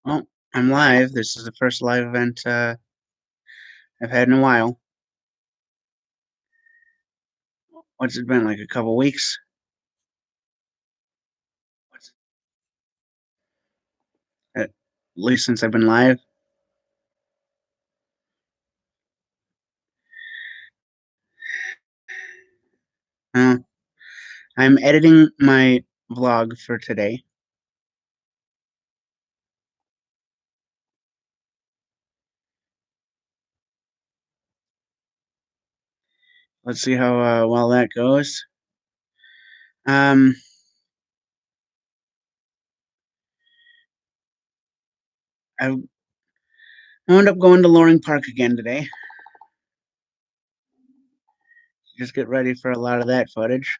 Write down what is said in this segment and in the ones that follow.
Well, I'm live. This is the first live event I've had in a while. What's it been like a couple weeks? What's, at least since I've been live. Uh, I'm editing my vlog for today. Let's see how well that goes. Um, I wound up going to Loring Park again today. Just get ready for a lot of that footage.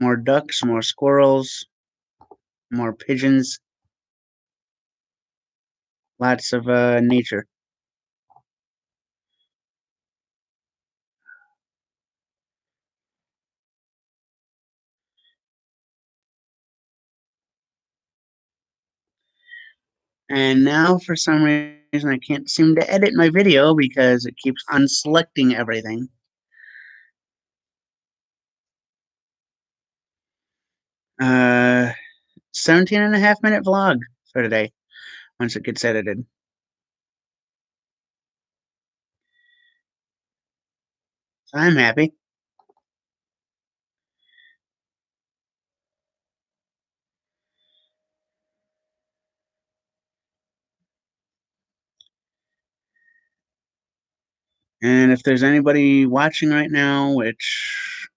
More ducks, more squirrels, more pigeons, lots of nature. And now, for some reason, I can't seem to edit my video because it keeps unselecting everything. Uh, 17 and a half minute vlog for today once it gets edited. So I'm happy. And if there's anybody watching right now, which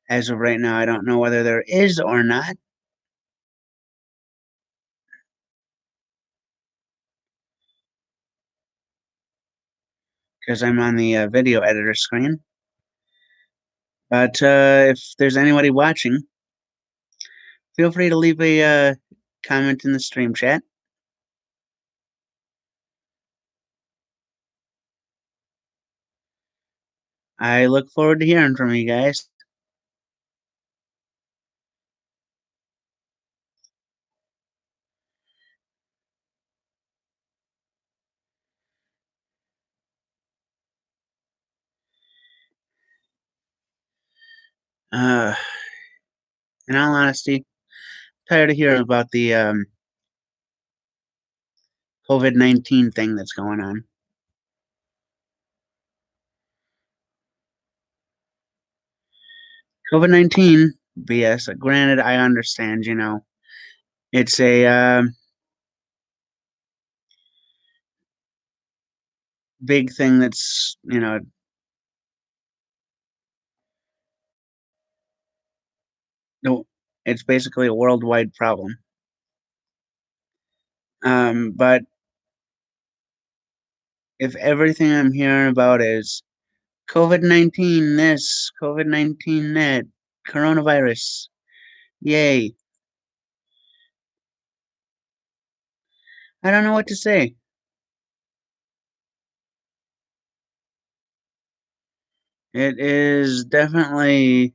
as of right now, I don't know whether there is or not, because I'm on the video editor screen. But if there's anybody watching, feel free to leave a comment in the stream chat. I look forward to hearing from you guys. Uh, in all honesty, tired of hearing about the COVID-19 thing that's going on. COVID-19 BS. Granted, I understand. It's a big thing that's no, it's basically a worldwide problem. But if everything I'm hearing about is COVID-19 this, COVID-19 that, coronavirus, yay, I don't know what to say. It is definitely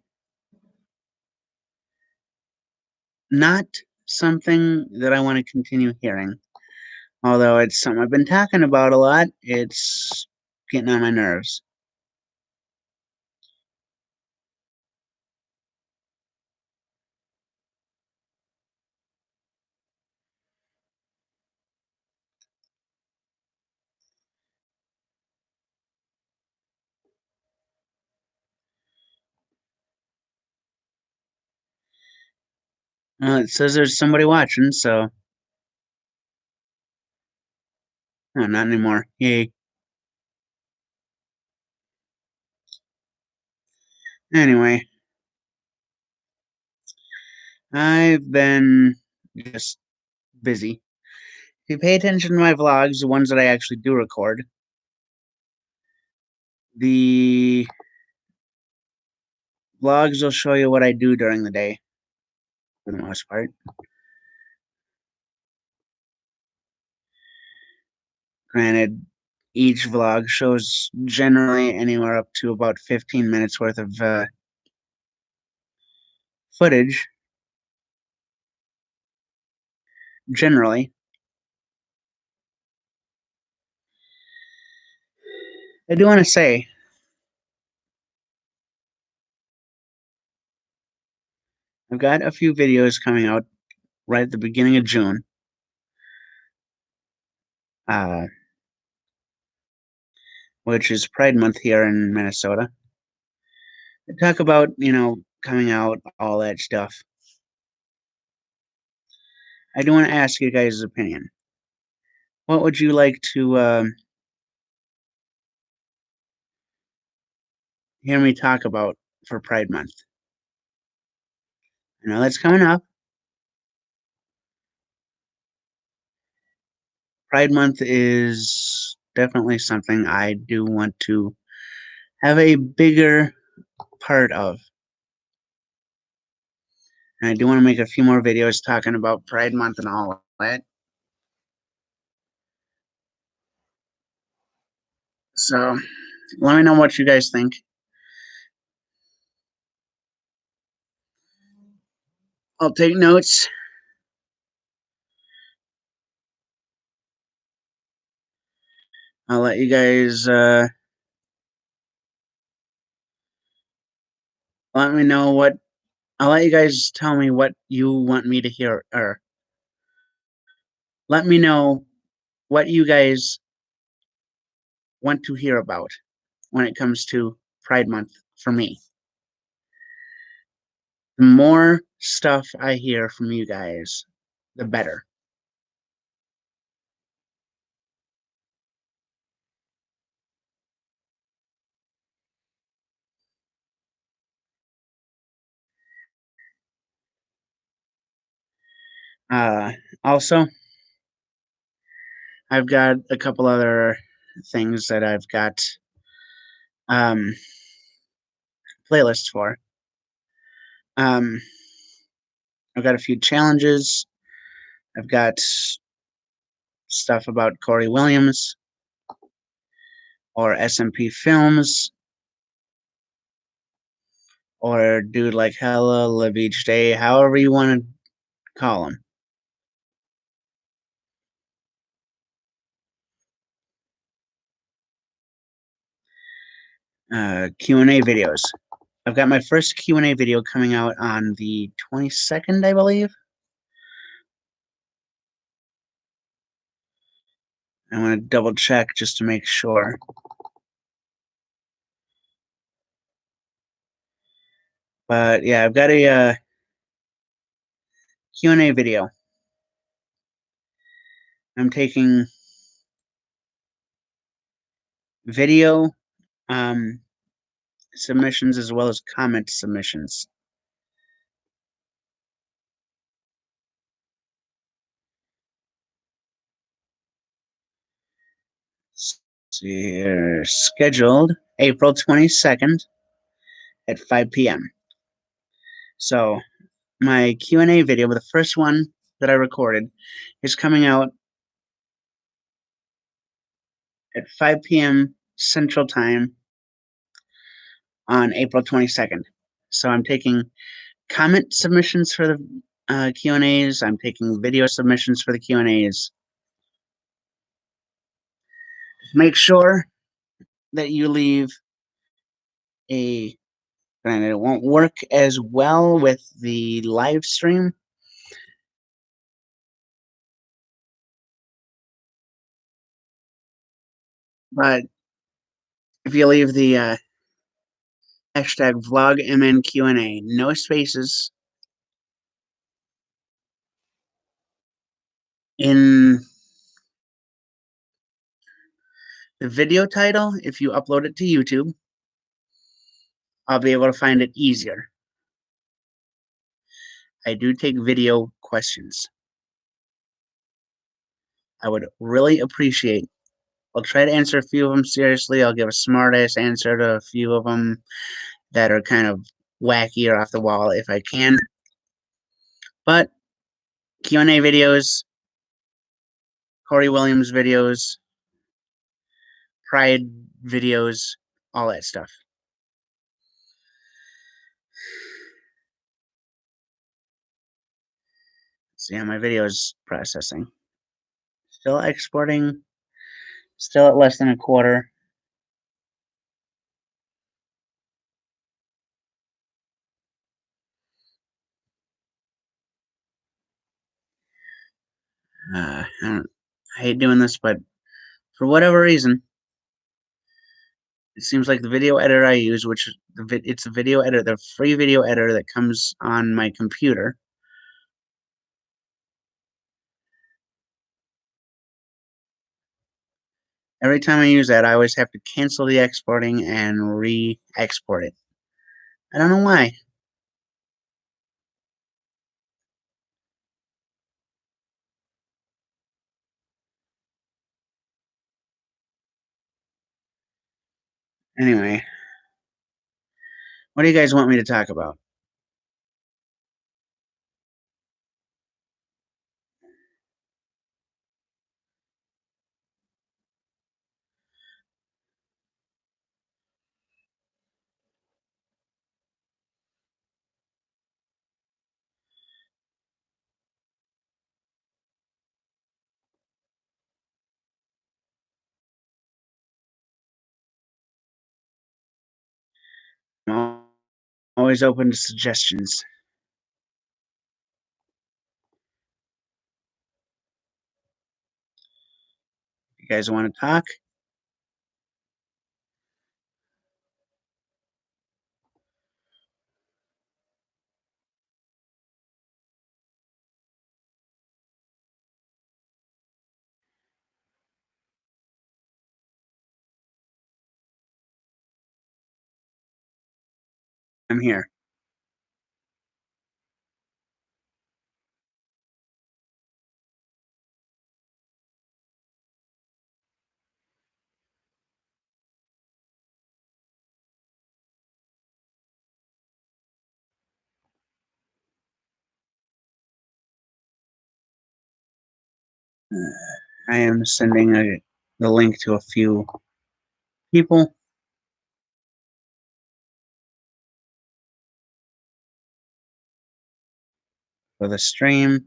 not something that I want to continue hearing. Although it's something I've been talking about a lot, it's getting on my nerves. Well, it says there's somebody watching, so no, not anymore. Yay. Anyway, I've been just busy. If you pay attention to my vlogs, the ones that I actually do record, the vlogs will show you what I do during the day, for the most part. Granted, each vlog shows generally anywhere up to about 15 minutes worth of footage. generally. I do want to say I've got a few videos coming out right at the beginning of June, uh, which is Pride Month here in Minnesota. I talk about, coming out, all that stuff. I do want to ask you guys' opinion. What would you like to hear me talk about for Pride Month? I know that's coming up. Pride Month is definitely something I do want to have a bigger part of. And I do want to make a few more videos talking about Pride Month and all that. So let me know what you guys think. I'll take notes. I'll let you guys let me know what I'll let you guys tell me what you want me to hear, or let me know what you guys want to hear about when it comes to Pride Month for me. The more stuff I hear from you guys, the better. Uh, Also, I've got a couple other things that I've got um, playlists for. Um, I've got a few challenges. I've got stuff about Corey Williams or SMP Films or Dude Like Hella, Live Each Day, however you want to call them. Q&A videos. I've got my first Q&A video coming out on the 22nd, I believe. I want to double check just to make sure. But yeah, I've got a Q&A video. I'm taking video um, submissions as well as comment submissions. Let's see here, scheduled April 22nd at 5 p.m. So my Q&A video, the first one that I recorded, is coming out at 5 p.m. Central Time on April 22nd. So I'm taking comment submissions for the Q&As. I'm taking video submissions for the Q&As. Make sure that you leave a, and it won't work as well with the live stream, but if you leave the hashtag vlogmnqa, no spaces, in the video title, if you upload it to YouTube, I'll be able to find it easier. I do take video questions. I would really appreciate. I'll try to answer a few of them seriously. I'll give a smart-ass answer to a few of them that are kind of wacky or off the wall if I can. But Q&A videos, Corey Williams videos, Pride videos, all that stuff. So yeah, my video is processing. Still exporting. Still at less than a quarter. I hate doing this, but for whatever reason, it seems like the video editor I use, which it's a video editor, the free video editor that comes on my computer. Every time I use that, I always have to cancel the exporting and re-export it. I don't know why. Anyway, what do you guys want me to talk about? I'm always open to suggestions. You guys want to talk? I'm here. I am sending the link to a few people for the stream.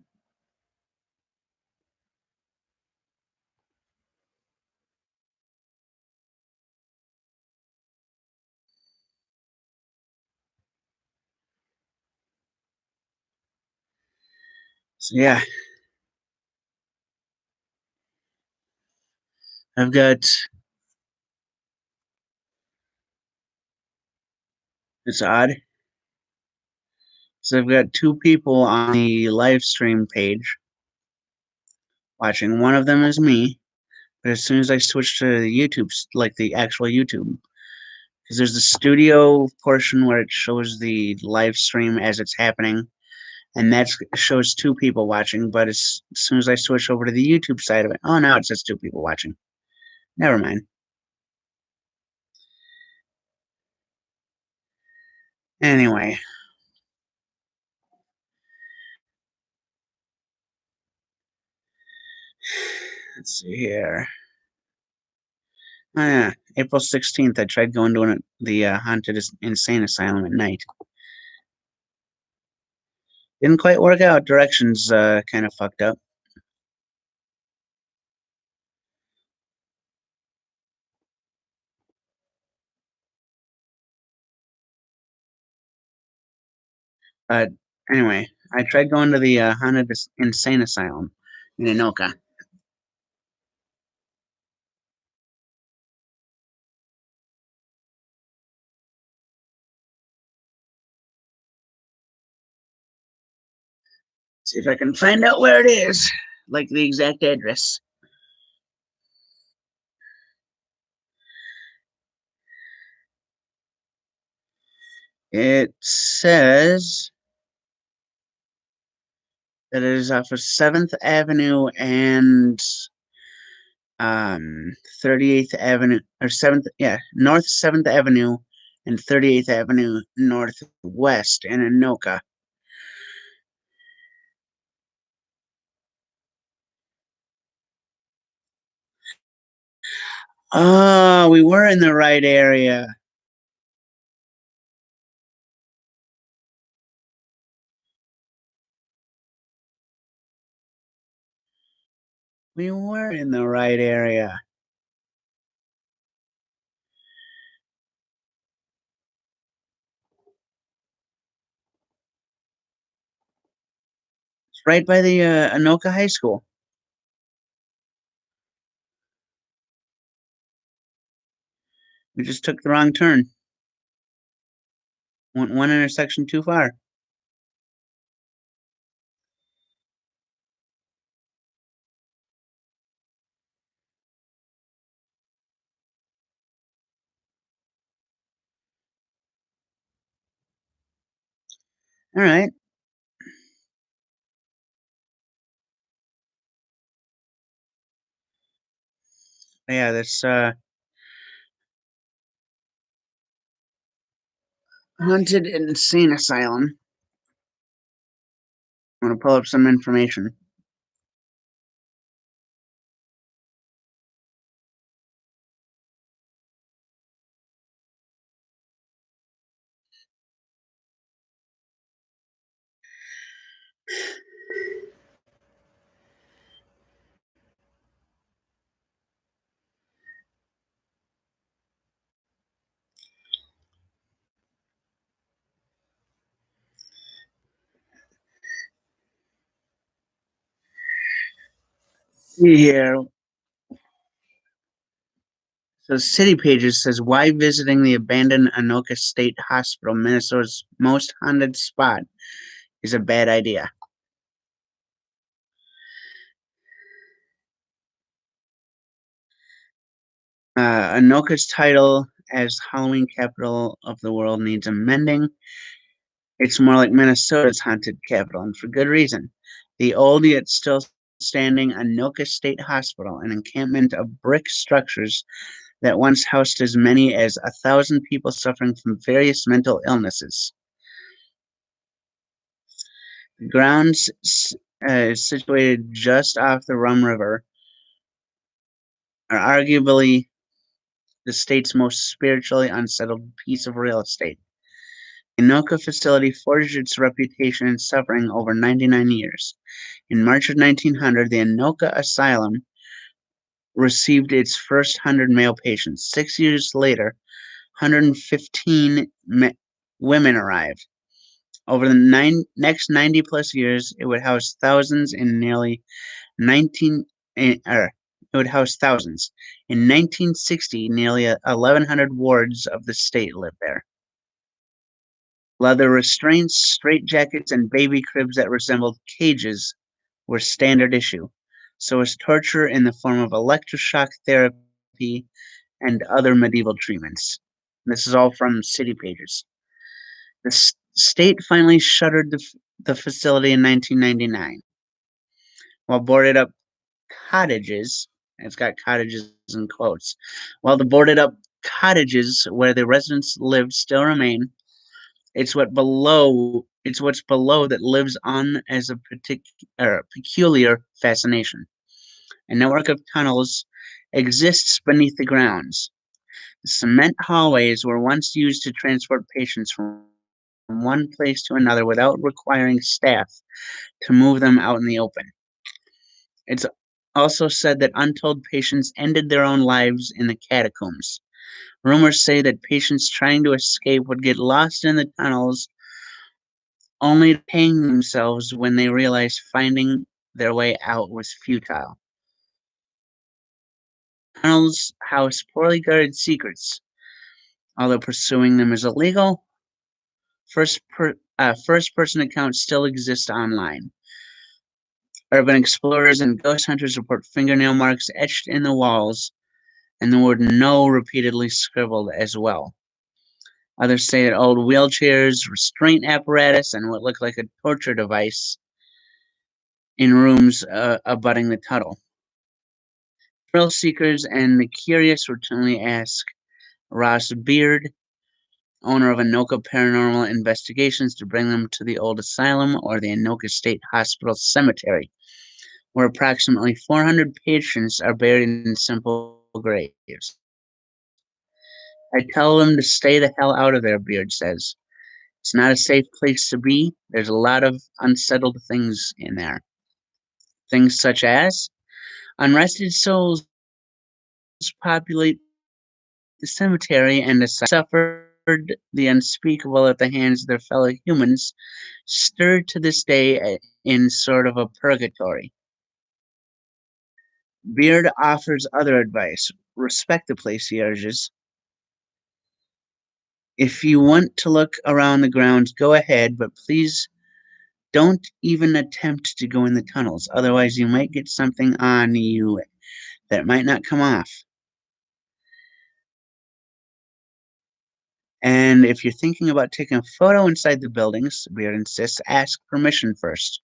So yeah, I've got it's odd. So I've got two people on the live stream page watching. One of them is me, but as soon as I switch to the YouTube, like the actual YouTube, because there's the studio portion where it shows the live stream as it's happening, and that shows two people watching. But as soon as I switch over to the YouTube side of it, oh, now it says two people watching. Never mind. Anyway, let's see here. Oh, yeah, April 16th, I tried going to the haunted insane asylum at night. Didn't quite work out. Directions kind of fucked up. But anyway, I tried going to the haunted insane asylum in Anoka. See if I can find out where it is, like the exact address. It says that it is off of 7th Avenue and 38th Avenue, or 7th, yeah, North 7th Avenue and 38th Avenue Northwest in Anoka. Oh, we were in the right area. We were in the right area. It's right by the Anoka High School. We just took the wrong turn. Went one intersection too far. All right. Yeah, this haunted insane asylum. I'm gonna pull up some information. See here. So City Pages says why visiting the abandoned Anoka State Hospital, Minnesota's most haunted spot, is a bad idea. Anoka's title as Halloween capital of the world needs amending. It's more like Minnesota's haunted capital, and for good reason. The old yet still standing Anoka State Hospital, an encampment of brick structures that once housed as many as 1,000 people suffering from various mental illnesses. The grounds is situated just off the Rum River, are arguably the state's most spiritually unsettled piece of real estate. The Anoka facility forged its reputation in suffering over 99 years. In March of 1900, the Anoka Asylum received its first 100 male patients. 6 years later, 115 women arrived. Over the next 90 plus years, it would house thousands in nearly 19 or it would house thousands. In 1960, nearly 1,100 wards of the state lived there. Leather restraints, straitjackets, and baby cribs that resembled cages were standard issue. So was torture in the form of electroshock therapy and other medieval treatments. This is all from City Pages. The state finally shuttered the facility in 1999. While boarded up cottages, it's got cottages in quotes, while the boarded up cottages where the residents lived still remain, it's what's below that lives on as a peculiar fascination. A network of tunnels exists beneath the grounds. The cement hallways were once used to transport patients from one place to another without requiring staff to move them out in the open. It's also said that untold patients ended their own lives in the catacombs. Rumors say that patients trying to escape would get lost in the tunnels, only to hang themselves when they realized finding their way out was futile. Tunnels house poorly guarded secrets. Although pursuing them is illegal, first person accounts still exist online. Urban explorers and ghost hunters report fingernail marks etched in the walls and the word no repeatedly scribbled as well. Others say that old wheelchairs, restraint apparatus, and what looked like a torture device in rooms abutting the tunnel. Thrill seekers and the curious routinely ask Ross Beard, owner of Anoka Paranormal Investigations, to bring them to the old asylum or the Anoka State Hospital Cemetery, where approximately 400 patients are buried in simple graves. I tell them to stay the hell out of there, Beard says. It's not a safe place to be. There's a lot of unsettled things in there. Things such as Unrested souls populate the cemetery, and the suffered the unspeakable at the hands of their fellow humans, stirred to this day in sort of a purgatory. Beard offers other advice. Respect the concierges. If you want to look around the grounds, go ahead, but please don't even attempt to go in the tunnels. Otherwise, you might get something on you that might not come off. And if you're thinking about taking a photo inside the buildings, Beard insists, ask permission first.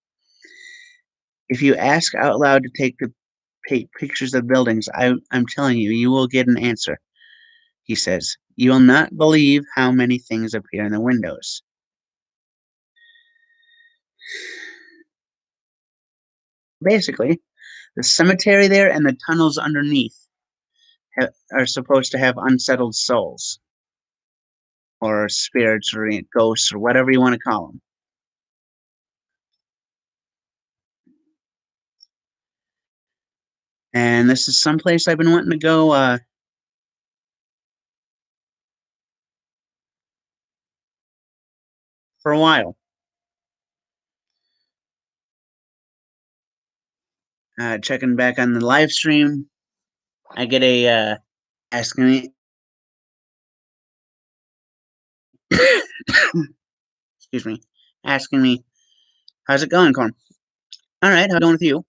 If you ask out loud to take pictures of buildings, I'm telling you, you will get an answer, he says. You will not believe how many things appear in the windows. Basically, the cemetery there and the tunnels underneath are supposed to have unsettled souls, or spirits, or ghosts, or whatever you want to call them. And this is someplace I've been wanting to go for a while. Checking back on the live stream, I get a asking me, excuse me, asking me, "How's it going, Corn?" All right, how's it going with you?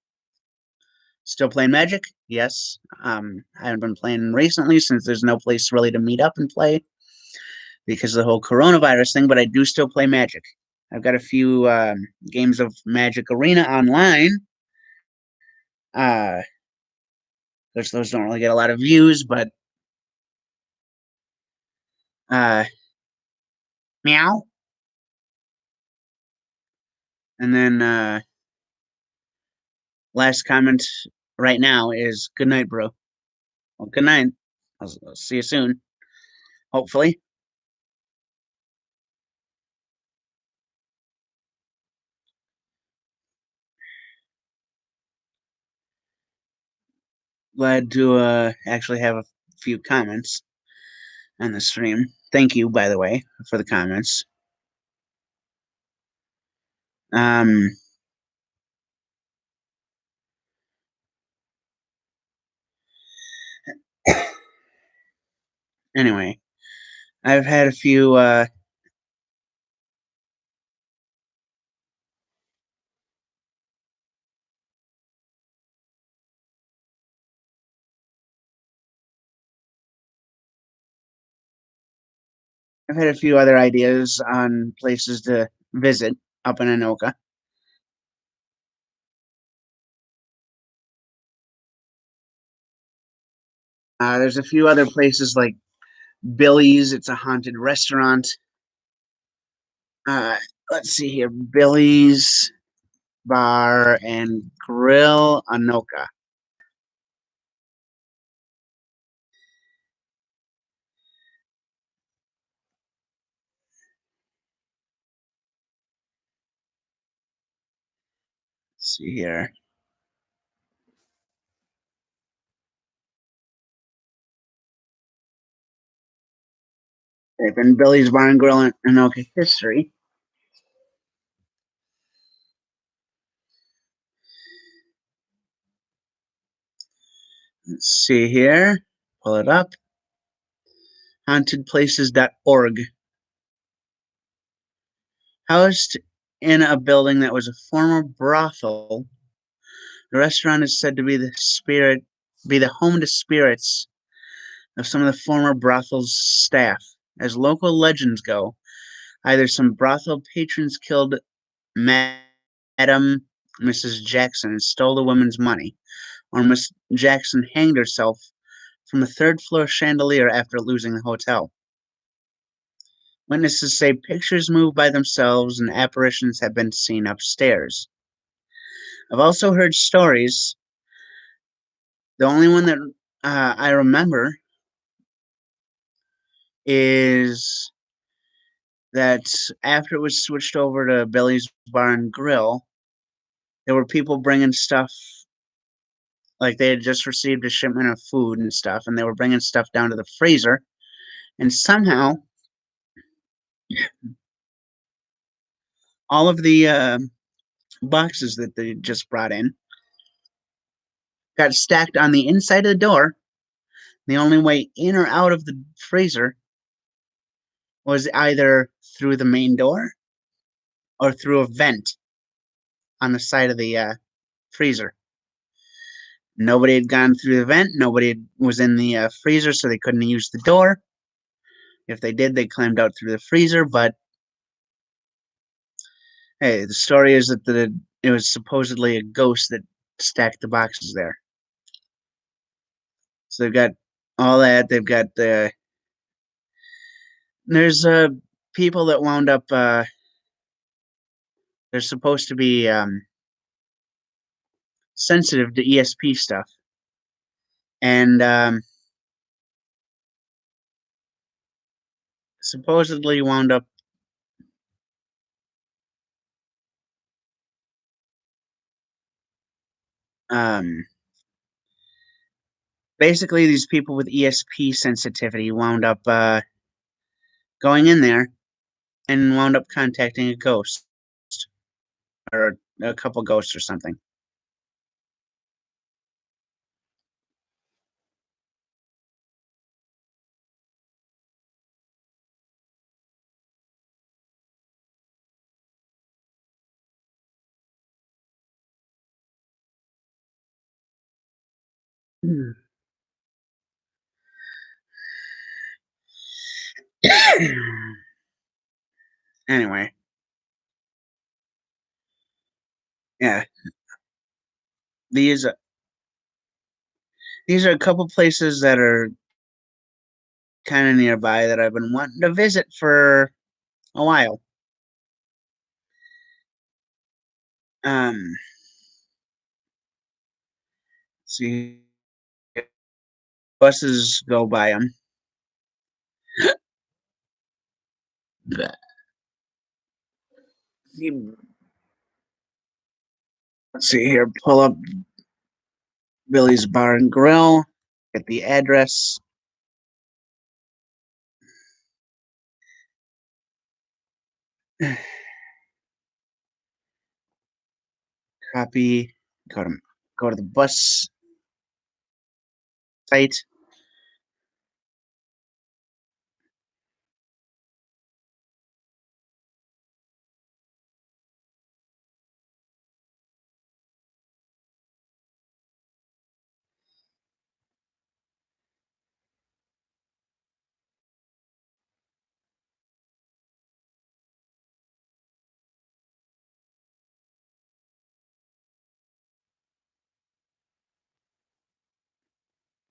Still playing Magic? Yes. I haven't been playing recently since there's no place really to meet up and play because of the whole coronavirus thing. But I do still play Magic. I've got a few games of Magic Arena online. Uh, those don't really get a lot of views, but uh, meow. And then last comment right now is good night, bro. Well, good night. I'll see you soon. Hopefully. Glad to actually have a few comments on the stream. Thank you, by the way, for the comments. Um, anyway, I've had a few other ideas on places to visit up in Anoka. There's a few other places like Billy's. It's a haunted restaurant. Uh, let's see here, Billy's Bar and Grill Anoka. Let's see here. Type in Billy's Bar and Grill in Anoka history. Let's see here. Pull it up. Hauntedplaces.org. Housed in a building that was a former brothel, the restaurant is said to be the home to spirits of some of the former brothel's staff. As local legends go, either some brothel patrons killed Madam Mrs. Jackson and stole the woman's money, or Miss Jackson hanged herself from a third floor chandelier after losing the hotel. Witnesses say pictures move by themselves and apparitions have been seen upstairs. I've also heard stories. The only one that I remember is that after it was switched over to Billy's Bar and Grill, there were people bringing stuff Like they had just received a shipment of food and stuff, and they were bringing stuff down to the freezer, and somehow all of the boxes that they just brought in got stacked on the inside of the door. The only way in or out of the freezer was either through the main door or through a vent on the side of the freezer. Nobody had gone through the vent. Was in the freezer, so they couldn't use the door. If they did, they climbed out through the freezer. But hey, the story is that it was supposedly a ghost that stacked the boxes there. So they've got all that. They've got there's people that wound up. They're supposed to be sensitive to ESP stuff, and supposedly wound up um, basically these people with ESP sensitivity wound up going in there and wound up contacting a ghost or a couple ghosts or something. Anyway, yeah, these these are a couple places that are kind of nearby that I've been wanting to visit for a while. Um, see, buses go by them. Let's see here. Pull up Billy's Bar and Grill. Get the address. Copy. Go to go to the bus site.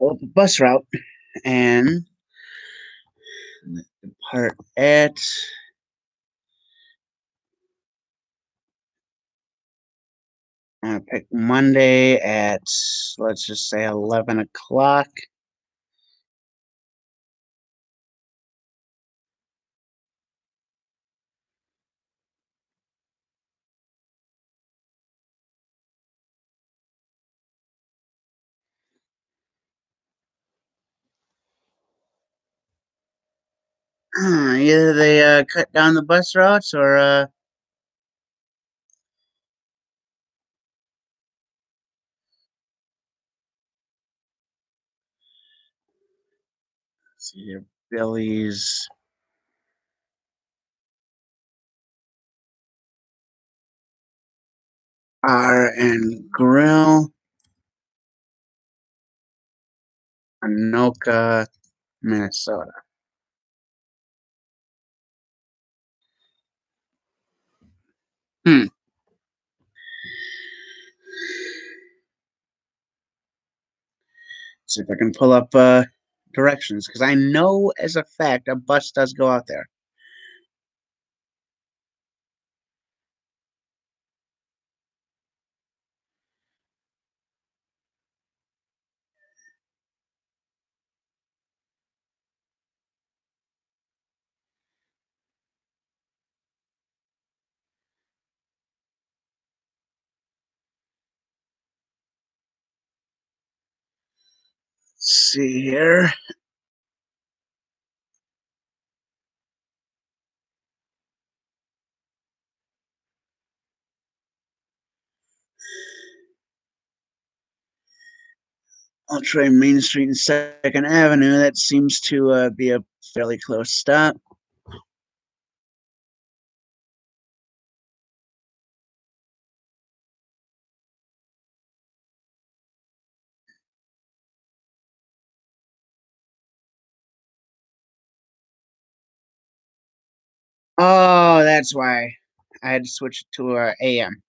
Pull up the bus route and depart at pick Monday at let's just say 11 o'clock. Either they cut down the bus routes or let's see here, Billy's Bar and Grill, Anoka, Minnesota. Hmm. See if I can pull up directions because I know as a fact a bus does go out there. see here. I'll try Main Street and Second Avenue. That seems to be a fairly close stop. Oh, that's why I had to switch it to AM.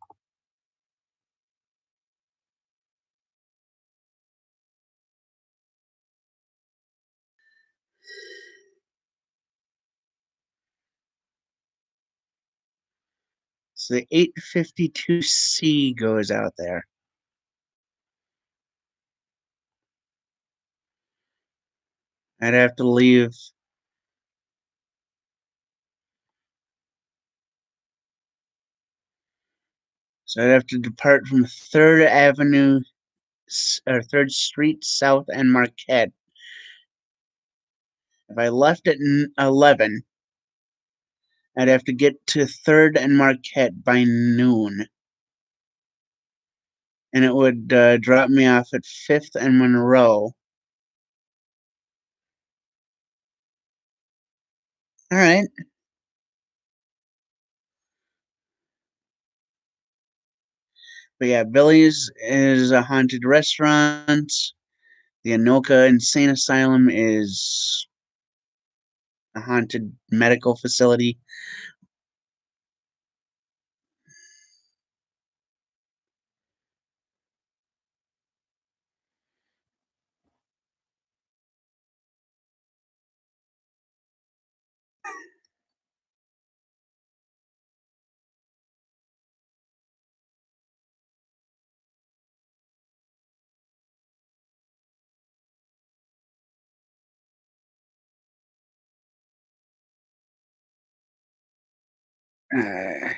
So the 852C goes out there. I'd have to leave. So I'd have to depart from Third Avenue or Third Street South and Marquette. If I left at 11, I'd have to get to Third and Marquette by noon, and it would drop me off at Fifth and Monroe. All right. But yeah, Billy's is a haunted restaurant. The Anoka Insane Asylum is a haunted medical facility. Uh,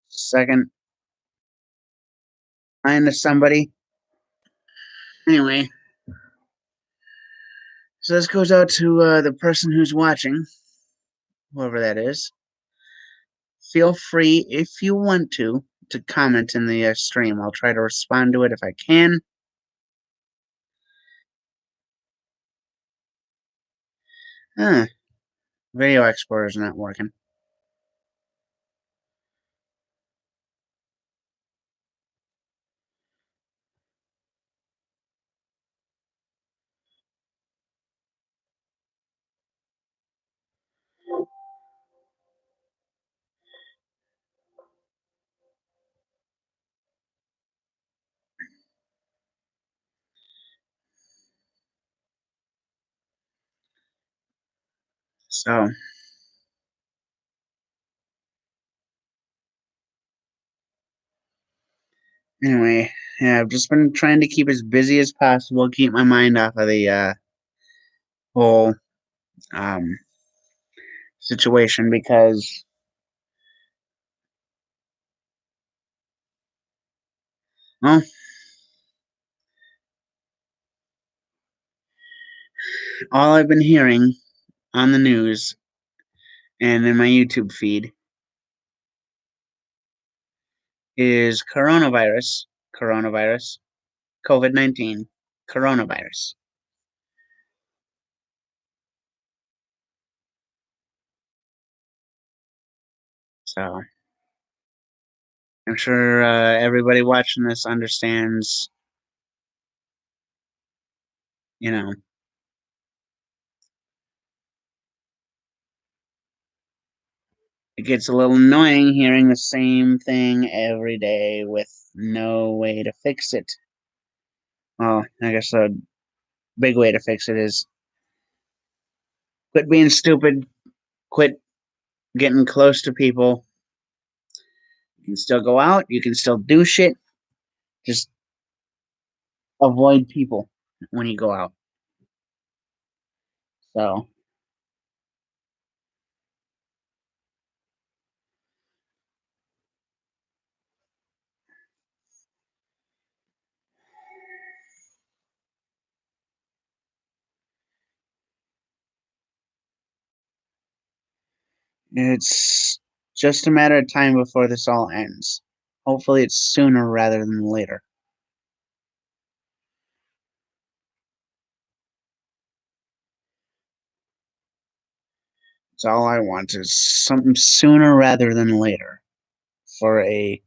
Second, line to somebody. Anyway, so this goes out to the person who's watching, whoever that is. Feel free, if you want to comment in the stream. I'll try to respond to it if I can. Huh, Video Explorer is not working. So, anyway, yeah, I've just been trying to keep as busy as possible, keep my mind off of the whole um, situation because, well, all I've been hearing on the news and in my YouTube feed is coronavirus, COVID-19, coronavirus. So I'm sure everybody watching this understands, you know, it gets a little annoying hearing the same thing every day with no way to fix it. Well, I guess the big way to fix it is quit being stupid, quit getting close to people. You can still go out, you can still do shit, just avoid people when you go out. So, It's just a matter of time before this all ends. Hopefully, it's sooner rather than later. It's all I want is something sooner rather than later for a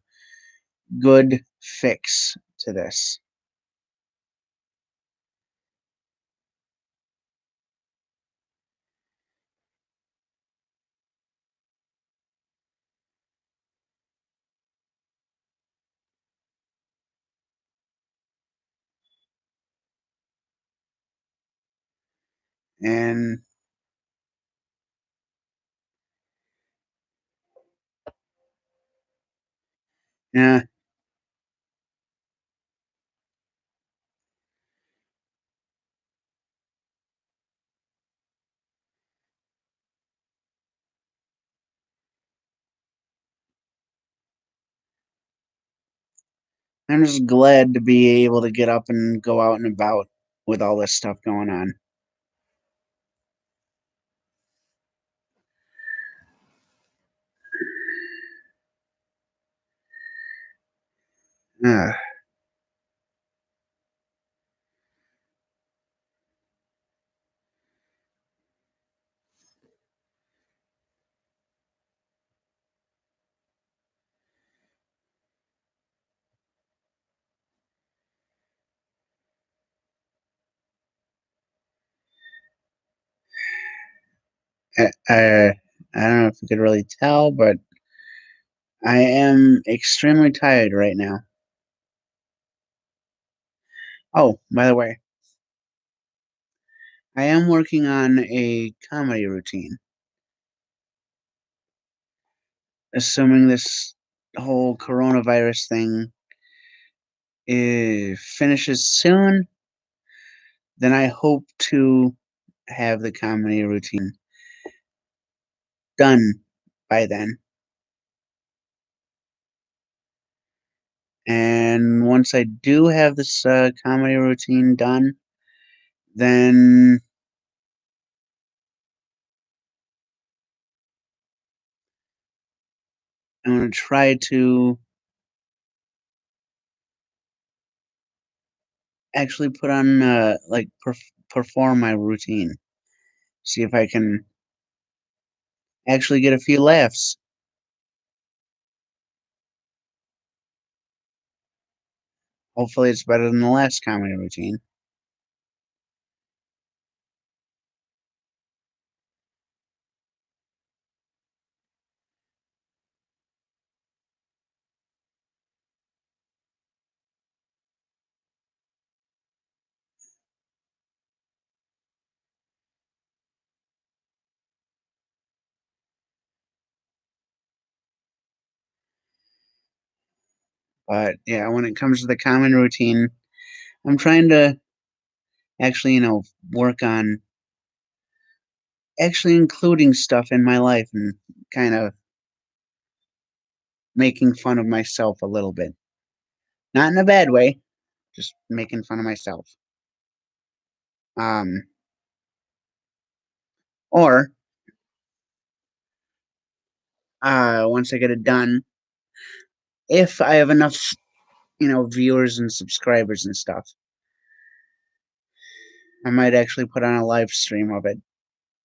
good fix to this. And yeah, I'm just glad to be able to get up and go out and about with all this stuff going on. Uh, I don't know if you could really tell, but I am extremely tired right now. Oh, by the way, I am working on a comedy routine. Assuming this whole coronavirus thing finishes soon, then I hope to have the comedy routine done by then. And once I do have this comedy routine done, then I'm going to try to actually put on, perform my routine. See if I can actually get a few laughs. Hopefully, it's better than the last comedy routine. But yeah, when it comes to the comedy routine, I'm trying to actually, work on actually including stuff in my life and kind of making fun of myself a little bit. Not in a bad way, just making fun of myself. Um, or once I get it done, if I have enough, viewers and subscribers and stuff, I might actually put on a live stream of it.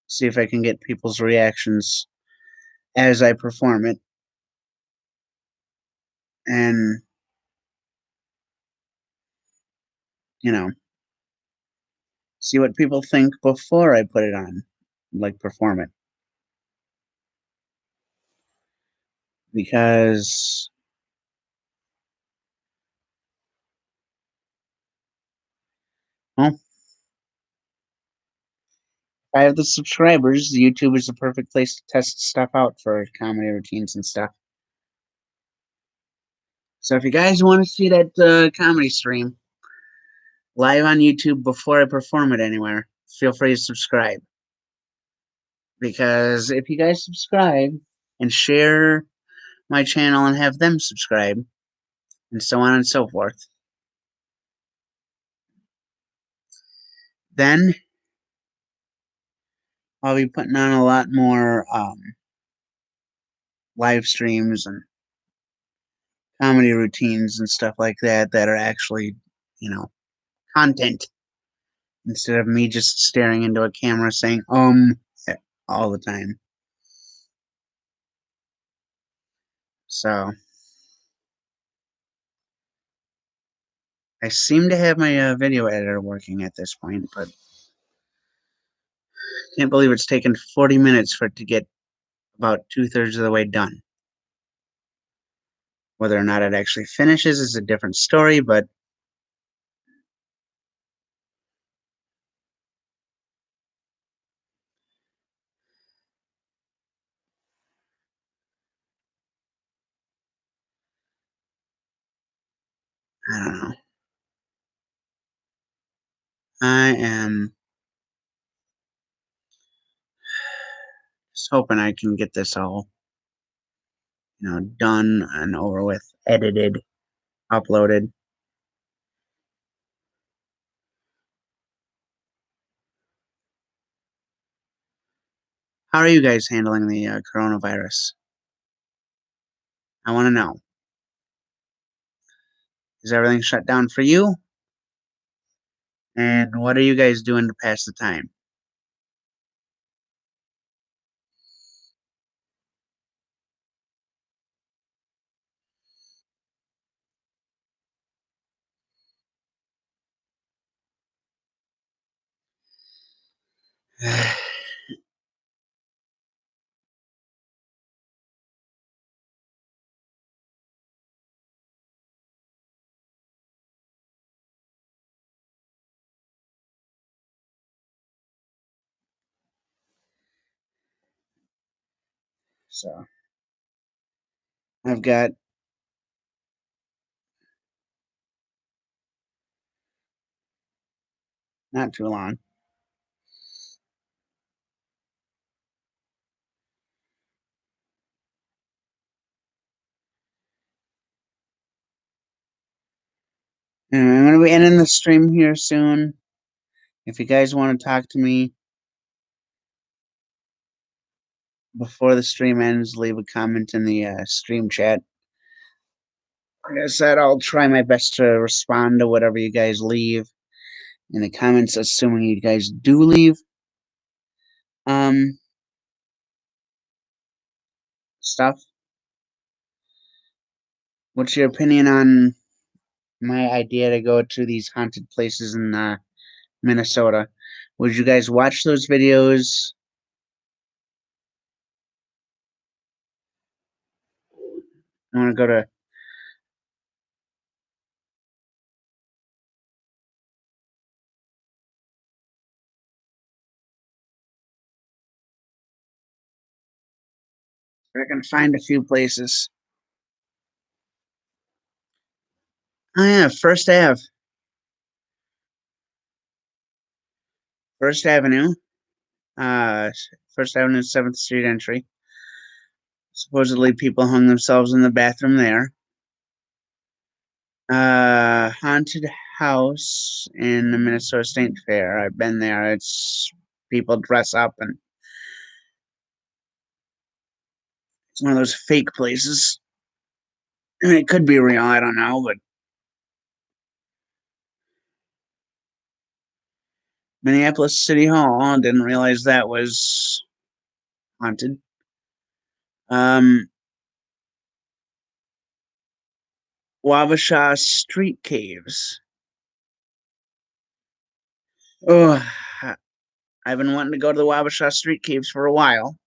See if I can get people's reactions as I perform it, and you know, see what people think before I put it on, like perform it, because well, I have the subscribers. YouTube is the perfect place to test stuff out for comedy routines and stuff. So if you guys want to see that comedy stream live on YouTube before I perform it anywhere, feel free to subscribe. Because if you guys subscribe and share my channel and have them subscribe, and so on and so forth, then I'll be putting on a lot more live streams and comedy routines and stuff like that that are actually, content instead of me just staring into a camera saying all the time. So I seem to have my video editor working at this point, but can't believe it's taken 40 minutes for it to get about 2/3 of the way done. Whether or not it actually finishes is a different story, but I don't know. I am just hoping I can get this all, done and over with, edited, uploaded. How are you guys handling the coronavirus? I want to know. Is everything shut down for you? And what are you guys doing to pass the time? So I've got not too long. Anyway, I'm going to be ending the stream here soon. If you guys want to talk to me before the stream ends, leave a comment in the stream chat. Like I said, I'll try my best to respond to whatever you guys leave in the comments, assuming you guys do leave. Stuff. What's your opinion on my idea to go to these haunted places in Minnesota? Would you guys watch those videos? I want to go to. I can find a few places. Oh yeah, First Ave, First Avenue, uh, First Avenue, 7th Street entry. Supposedly, people hung themselves in the bathroom there. Haunted house in the Minnesota State Fair. I've been there. It's people dress up, and it's one of those fake places. I mean, it could be real. I don't know, but Minneapolis City Hall. I didn't realize that was haunted. Um, Wabasha Street Caves. Oh, I've been wanting to go to the Wabasha Street Caves for a while.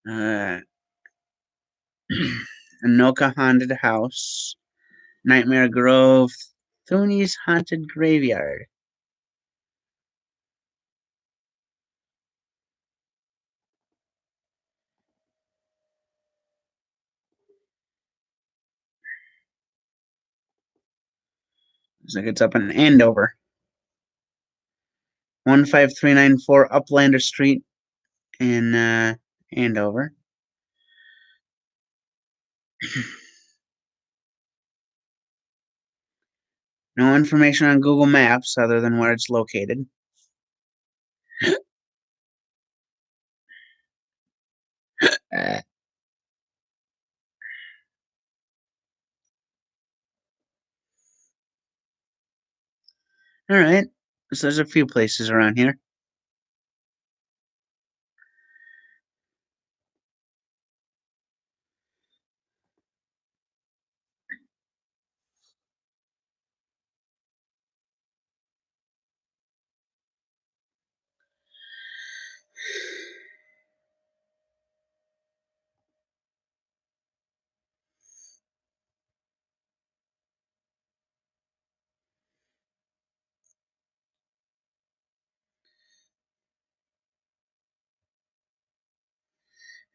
Uh, Anoka Haunted House, Nightmare Grove, Thuney's Haunted Graveyard. Looks like it's up in Andover. 15394 Uplander Street in Andover. No information on Google Maps other than where it's located. Uh, all right. So there's a few places around here.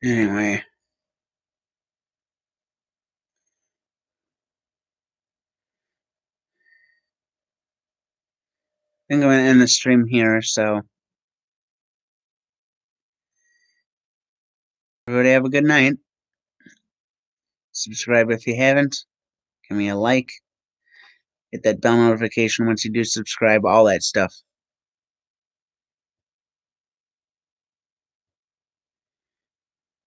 Anyway, I think I'm gonna end the stream here. So everybody have a good night. Subscribe if you haven't. Give me a like. Hit that bell notification once you do subscribe. All that stuff.